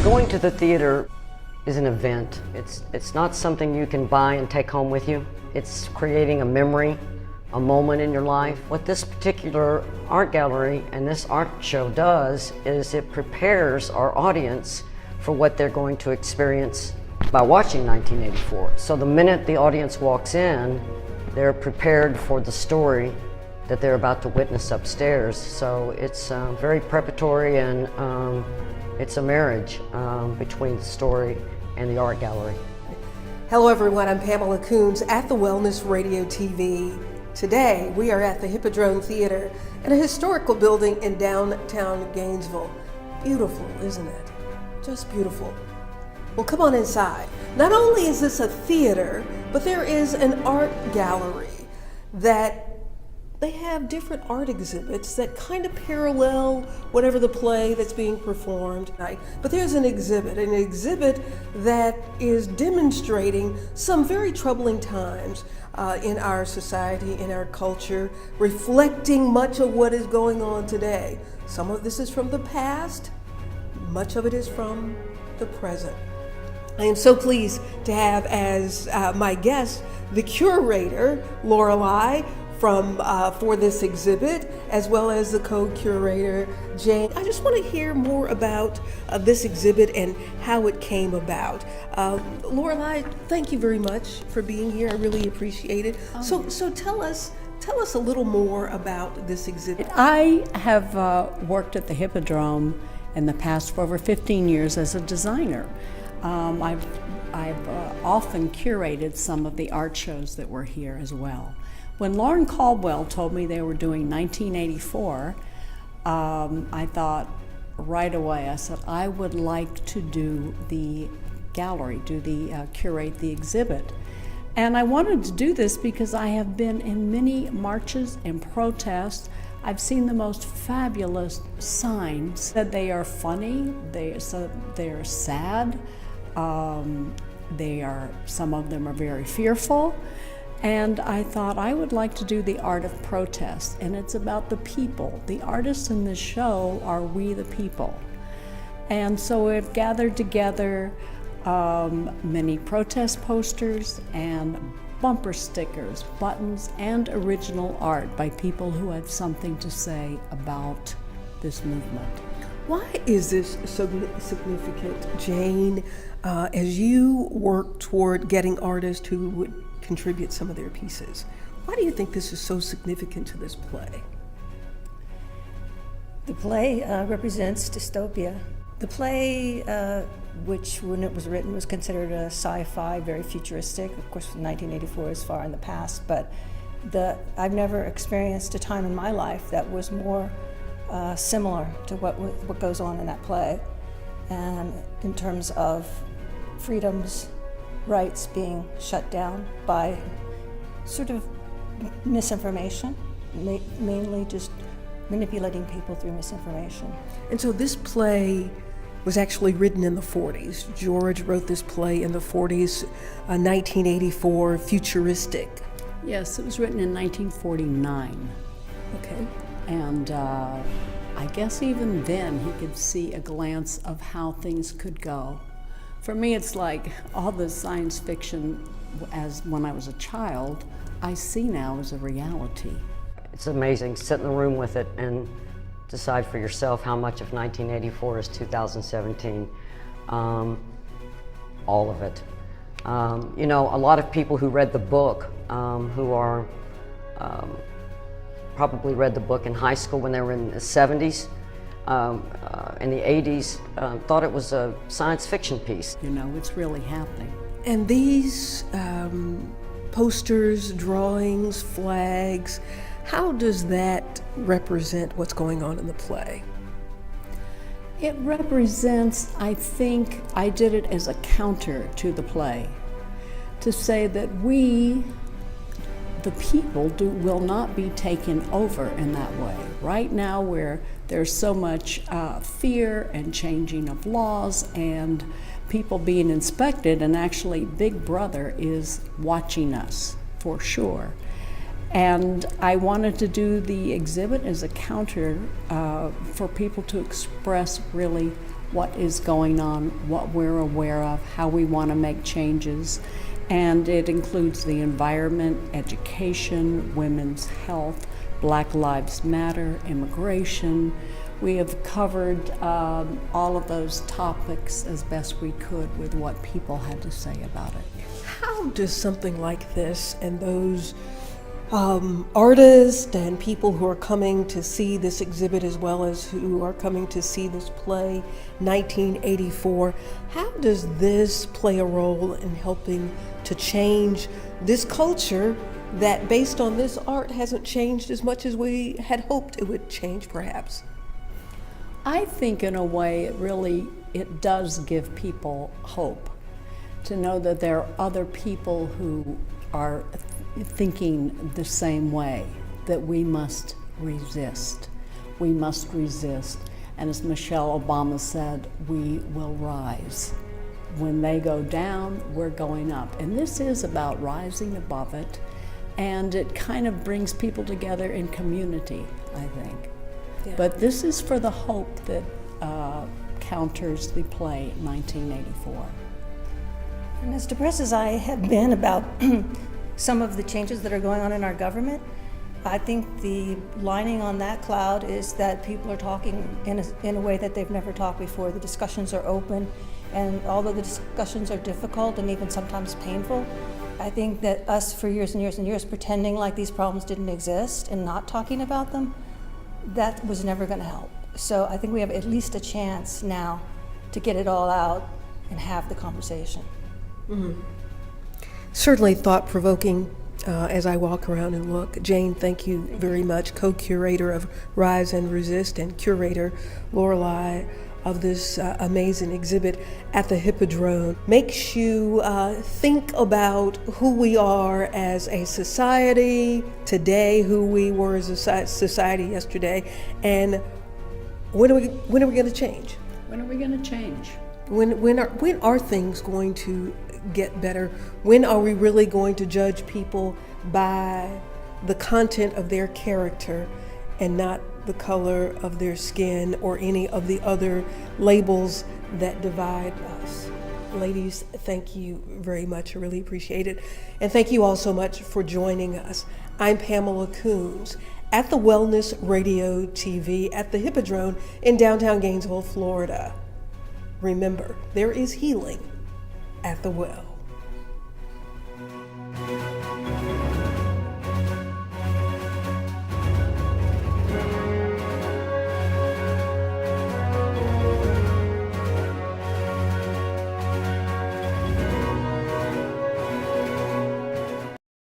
Going to the theater is an event. It's not something you can buy and take home with you. It's creating a memory, a moment in your life. What this particular art gallery and this art show does is it prepares our audience for what they're going to experience by watching 1984. So the minute the audience walks in, they're prepared for the story that they're about to witness upstairs. So it's very preparatory, and it's a marriage between the story and the art gallery. Hello everyone, I'm Pamela Coombs at the Wellness Radio TV. Today we are at the Hippodrome Theater in a historical building in downtown Gainesville. Beautiful, isn't it? Just beautiful. Well, come on inside. Not only is this a theater, but there is an art gallery that they have different art exhibits that kind of parallel whatever the play that's being performed tonight. But there's an exhibit that is demonstrating some very troubling times in our society, in our culture, reflecting much of what is going on today. Some of this is from the past, much of it is from the present. I am so pleased to have as my guest the curator, Lorelei, for this exhibit, as well as the co-curator, Jane. I just want to hear more about this exhibit and how it came about. Lorelei, thank you very much for being here. I really appreciate it. So tell us a little more about this exhibit. I have worked at the Hippodrome in the past for over 15 years as a designer. I've often curated some of the art shows that were here as well. When Lauren Caldwell told me they were doing 1984, I thought right away, I said, I would like to do the gallery, curate the exhibit. And I wanted to do this because I have been in many marches and protests. I've seen the most fabulous signs that they are funny, they're sad, some of them are very fearful. And I thought I would like to do the art of protest, and it's about the people. The artists in this show are we the people. And so we've gathered together many protest posters and bumper stickers, buttons, and original art by people who have something to say about this movement. Why is this so significant, Jane, as you work toward getting artists who would contribute some of their pieces? Why do you think this is so significant to this play? The play represents dystopia. The play, which when it was written was considered a sci-fi, very futuristic. Of course, 1984 is far in the past, but I've never experienced a time in my life that was more similar to what goes on in that play, and in terms of freedoms, rights being shut down by sort of misinformation, mainly just manipulating people through misinformation. And so this play was actually written in the 40s. George wrote this play in the 40s, 1984, futuristic. Yes, it was written in 1949. Okay. And I guess even then he could see a glance of how things could go. For me, it's like all the science fiction as when I was a child, I see now as a reality. It's amazing. Sit in the room with it and decide for yourself how much of 1984 is 2017. All of it. You know, a lot of people who read the book, who are probably read the book in high school when they were in the 70s, in the 80s, thought it was a science fiction piece. You know, it's really happening. And these posters, drawings, flags, how does that represent what's going on in the play? It represents, I think, I did it as a counter to the play, to say that we, the people, will not be taken over in that way. Right now, where there's so much fear and changing of laws and people being inspected, and actually Big Brother is watching us for sure. And I wanted to do the exhibit as a counter for people to express really what is going on, what we're aware of, how we want to make changes. And it includes the environment, education, women's health, Black Lives Matter, immigration. We have covered all of those topics as best we could with what people had to say about it. How does something like this and those artists and people who are coming to see this exhibit, as well as who are coming to see this play, 1984, how does this play a role in helping to change this culture that, based on this art, hasn't changed as much as we had hoped it would change, perhaps? I think in a way it does give people hope to know that there are other people who are thinking the same way, that we must resist. We must resist. And as Michelle Obama said, we will rise. When they go down, we're going up. And this is about rising above it, and it kind of brings people together in community, I think. Yeah. But this is for the hope that counters the play 1984. And as depressed as I have been about some of the changes that are going on in our government, I think the lining on that cloud is that people are talking in a way that they've never talked before. The discussions are open, and although the discussions are difficult and even sometimes painful, I think that us for years and years and years pretending like these problems didn't exist and not talking about them, that was never going to help. So I think we have at least a chance now to get it all out and have the conversation. Mm-hmm. Certainly thought-provoking as I walk around and look. Jane, thank you very much, co-curator of Rise and Resist and curator Lorelei of this amazing exhibit at the Hippodrome. Makes you think about who we are as a society today, who we were as a society yesterday, and when are we going to change? When are we going to change? When are things going to get better? When are we really going to judge people by the content of their character and not the color of their skin or any of the other labels that divide us? Ladies, thank you very much. I really appreciate it. And thank you all so much for joining us. I'm Pamela Coombs at the Wellness Radio TV at the Hippodrome in downtown Gainesville, Florida. Remember, there is healing at the well.